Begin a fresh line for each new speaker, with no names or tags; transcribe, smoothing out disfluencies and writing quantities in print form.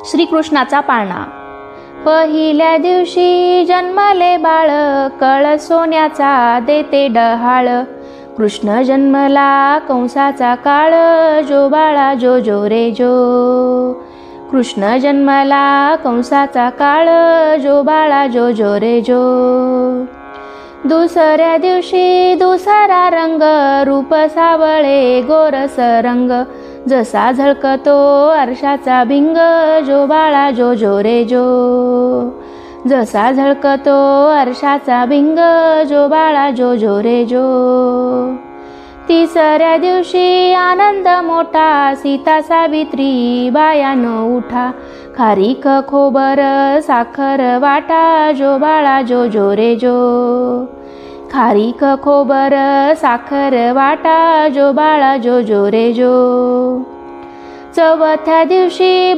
श्रीकृष्णाचा पाळणा। पहिल्या दिवशी जन्मले बाळ, कळ सोन्याचा देते डहाळ। कृष्ण जन्मला कंसाचा काळ, जो बाळा जो जो रे जो। कृष्ण जन्मला कंसाचा काळ, जो बाळा जो जो रे जो। दुसऱ्या दिवशी दुसरा रंग, रूप सावळे गोरस रंग। जसा झळकतो आरशाचा भिंग, जो बाळा जो जो रे जो। जसा झळकतो आरशाचा भिंग, जो बाळा जो जो रे जो। तिसऱ्या दिवशी आनंद मोठा, सीता सावित्री बायानो उठा। खारीक खोबर साखर वाटा, जो बाळा जो जो रे जो। खारीक खोबर साखर वाटा, जो बाळा जो जो रे जो। चौथ्या दिवशी